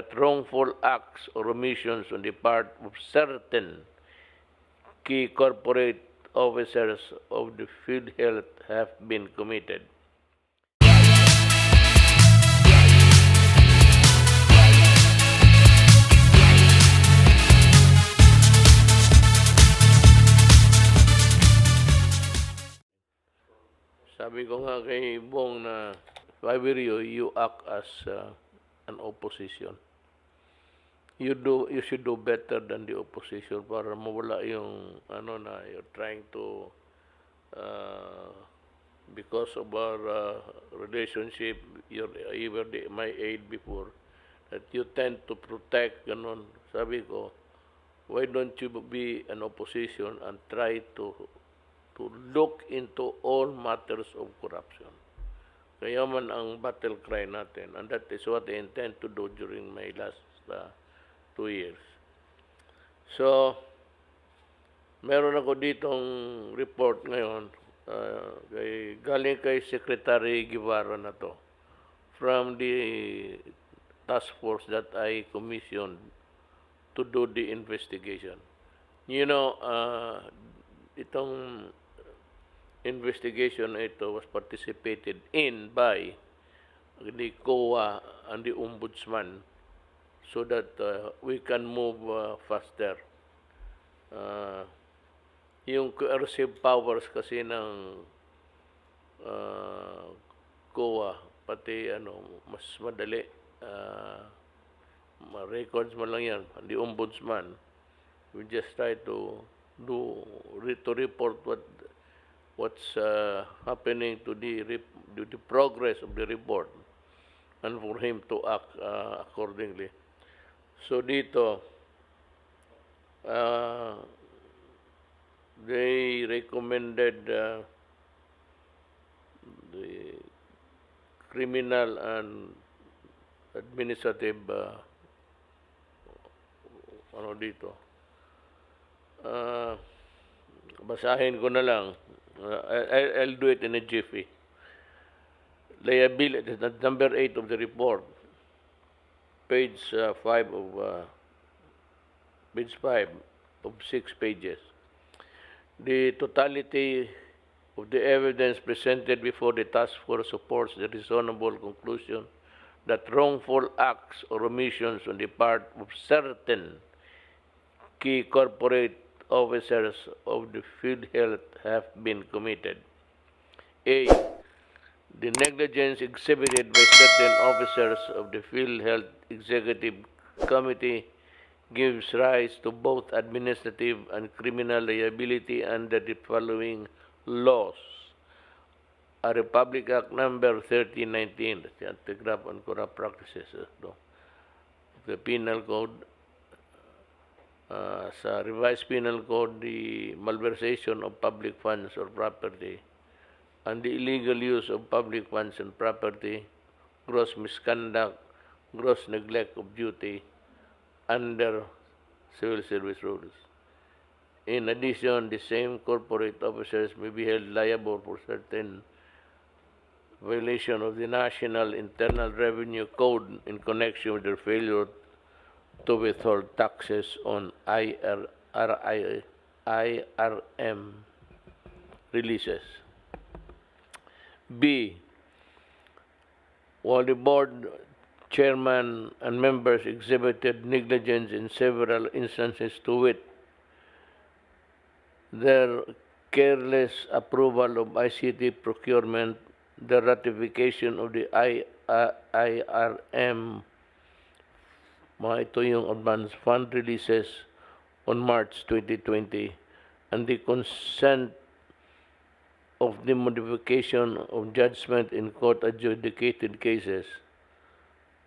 that wrongful acts or omissions on the part of certain key corporate officers of the PhilHealth have been committed. Sabi ko nga kay Bong na, if I were you, you act as an opposition. You should do better than the opposition para mawala yung na you're trying to because of our relationship, you were my aide before, that you tend to protect ganon. Sabi ko, why don't you be an opposition and try to look into all matters of corruption? Kaya man ang battle cry natin, and that is what I intend to do during my last 2 years. So, meron ako ditong report ngayon, galing kay Secretary Guevara na to, from the task force that I commissioned to do the investigation. You know, itong investigation ito was participated in by the COA and the Ombudsman, so that we can move faster. Yung coercive powers kasi ng COA, pati mas madali, records mo lang yan. The Ombudsman, we just try to report what's happening to the progress of the report, and for him to act accordingly. So dito, they recommended the criminal and administrative dito. Basahin ko na lang. I'll do it in a jiffy. Liability, number 8 of the report, page 5 of 6 pages. The totality of the evidence presented before the task force supports the reasonable conclusion that wrongful acts or omissions on the part of certain key corporate officers of the PhilHealth have been committed. A. The negligence exhibited by certain officers of the PhilHealth Executive Committee gives rise to both administrative and criminal liability under the following laws. A Republic Act Number 1319, that's the Anti-Graft and Corrupt Practices, the Penal Code, sa Revised Penal Code, the malversation of public funds or property, and the illegal use of public funds and property, gross misconduct, gross neglect of duty under civil service rules. In addition, the same corporate officers may be held liable for certain violation of the National Internal Revenue Code in connection with their failure to withhold taxes on IRM releases. B. While the board chairman and members exhibited negligence in several instances, to wit, their careless approval of ICT procurement, the ratification of the IRM, ito yung advance fund releases on March 2020, and the consent of the modification of judgment in court adjudicated cases,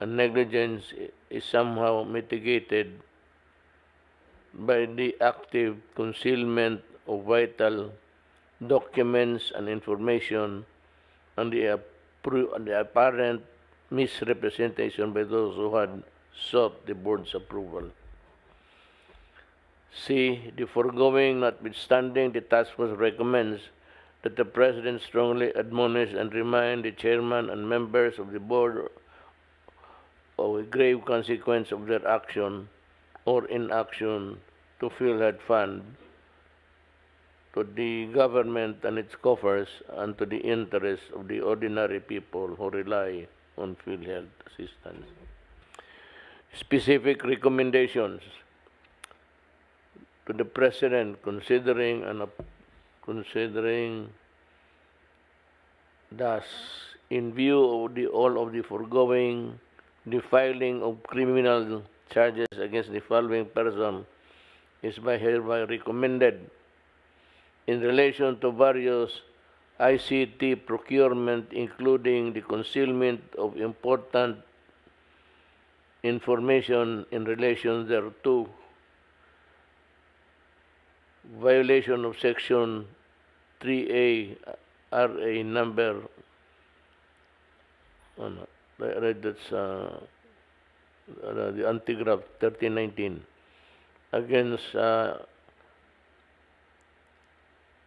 and negligence is somehow mitigated by the active concealment of vital documents and information, and the apparent misrepresentation by those who had sought the board's approval. C. The foregoing notwithstanding, the task force recommends that the President strongly admonish and remind the chairman and members of the board a grave consequence of their action or inaction to PhilHealth Fund, to the government and its coffers, and to the interests of the ordinary people who rely on PhilHealth assistance. Specific recommendations to the President considering thus, in view of all of the foregoing, the filing of criminal charges against the following person is hereby recommended in relation to various ICT procurement, including the concealment of important information in relation thereto, violation of Section 3A RA number, that's the anti-graph 1319, against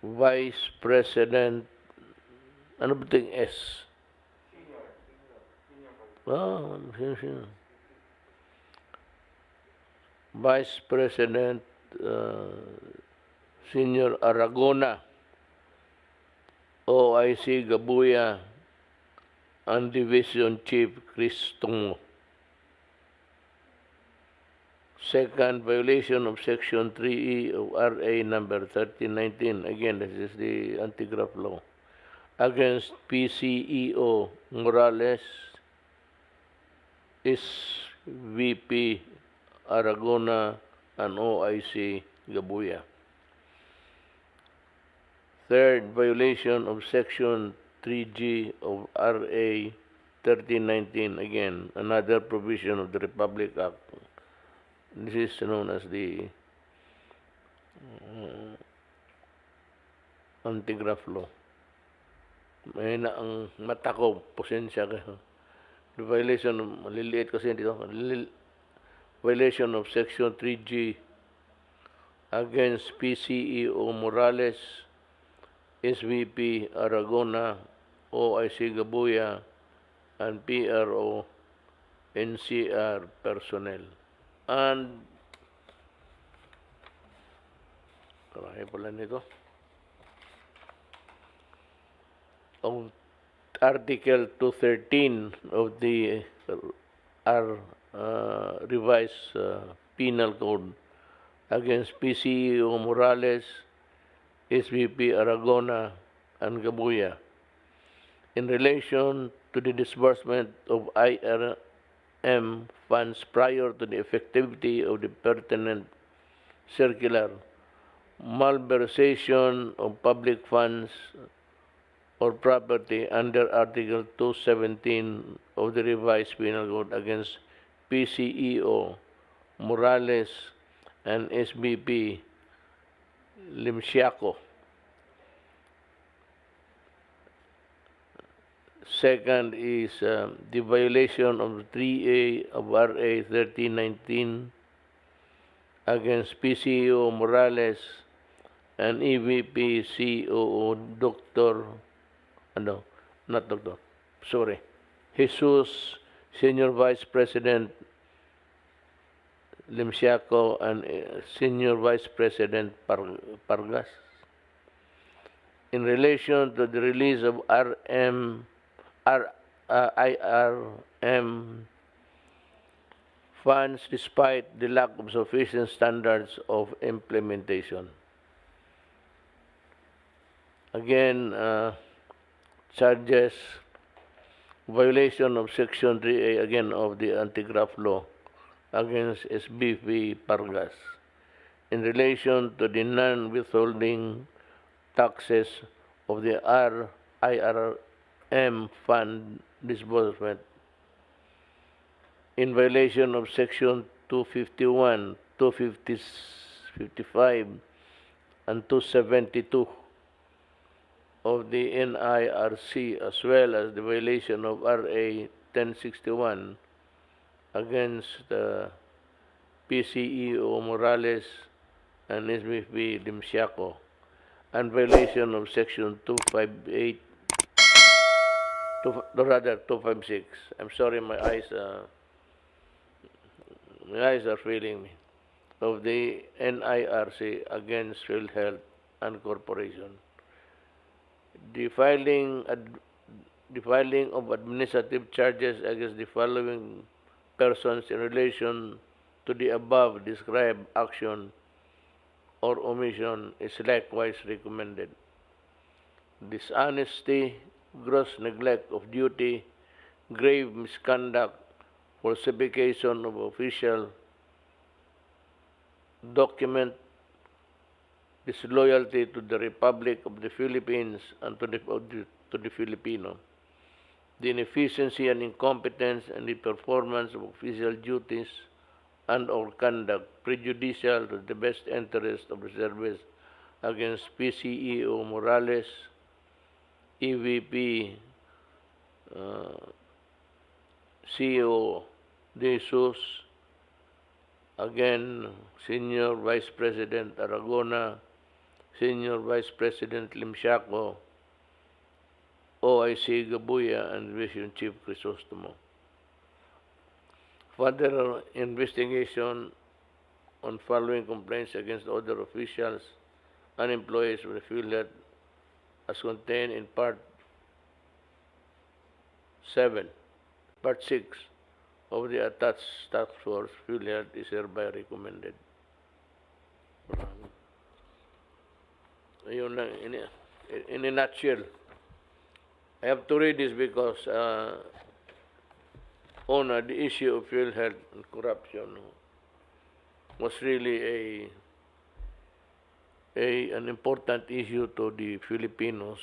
Vice President, ano ba ting S? Senior. Vice President Senior Aragona, OIC Gabuya, and Division Chief Cristongo. Second, violation of Section 3E of RA number 1319. Again, this is the anti-graft law. Against PCEO Morales, SVP Aragona, and OIC Gabuya. Third, violation of Section 3G of RA 1319. Again, another provision of the Republic Act. This is known as the anti-graft law. May na ang mata ko, posensya kayo. The violation of, maliliit kasi dito, violation of Section 3G against PCEO Morales, SVP Aragona, OIC Gabuya, and PRO NCR personnel. And karami pala nito. Of Article 213 of the revised penal code against PCEO Morales, SVP Aragona, and Gabuya in relation to the disbursement of IRM funds prior to the effectivity of the pertinent circular, malversation of public funds or property under Article 217 of the revised penal code against PCEO Morales and SVP Limsiaco. Second is the violation of 3A of RA 1319 against PCEO Morales and EVP COO Jesus, Senior Vice President Limsiaco, and Senior Vice President Pargas in relation to the release of IRM funds despite the lack of sufficient standards of implementation. Again, charges violation of Section 3A again of the anti-graft law against SBP Pargas in relation to the non-withholding taxes of the IRM fund disbursement in violation of Section 251, 255, and 272 of the NIRC, as well as the violation of RA 1061 against the PCEO Morales and SVP Limsiaco, and violation of Section 258, 256. I'm sorry, my eyes my eyes are failing me, of the NIRC against PhilHealth and Corporation. The filing, the filing of administrative charges against the following persons in relation to the above described action or omission is likewise recommended. Dishonesty, gross neglect of duty, grave misconduct, falsification of official document, disloyalty to the Republic of the Philippines and to the Filipino, the inefficiency and incompetence in the performance of official duties and or conduct prejudicial to the best interest of the service against PCEO Morales, EVP CEO De Jesus, again Senior Vice President Aragona, Senior Vice President Limsiaco, OIC Gabuya, and Division Chief Crisostomo. Further investigation on following complaints against other officials and employees of the PhilHealth as contained in Part 7, Part 6 of the attached task force PhilHealth is hereby recommended. Yun lang, in a nutshell. I have to read this because on the issue of PhilHealth and corruption was really an important issue to the Filipinos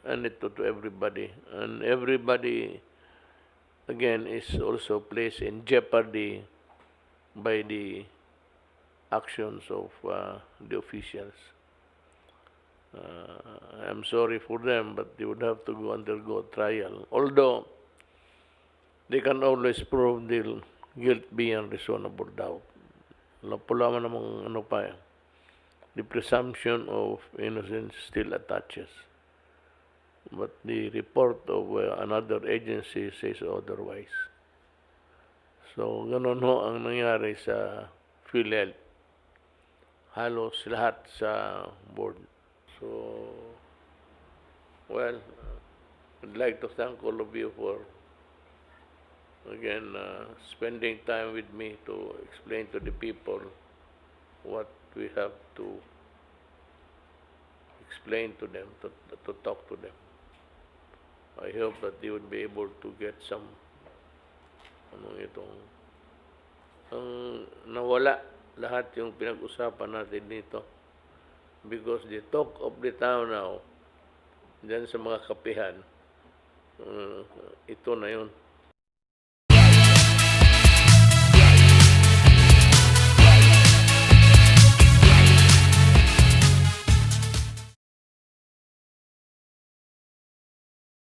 and to everybody. And everybody, again, is also placed in jeopardy by the actions of the officials. I'm sorry for them, but they would have to undergo trial. Although they can always prove their guilt beyond reasonable doubt. Pula namang ano pa eh. The presumption of innocence still attaches. But the report of another agency says otherwise. So, ganun ho ang nangyari sa PhilHealth. Halos lahat sa board. So, well, I'd like to thank all of you for, again, spending time with me to explain to the people what we have to explain to them, to talk to them. I hope that they would be able to get some, nawala lahat yung pinag-usapan natin dito. Because the talk of the town now, dyan sa mga kapihan, ito na yun.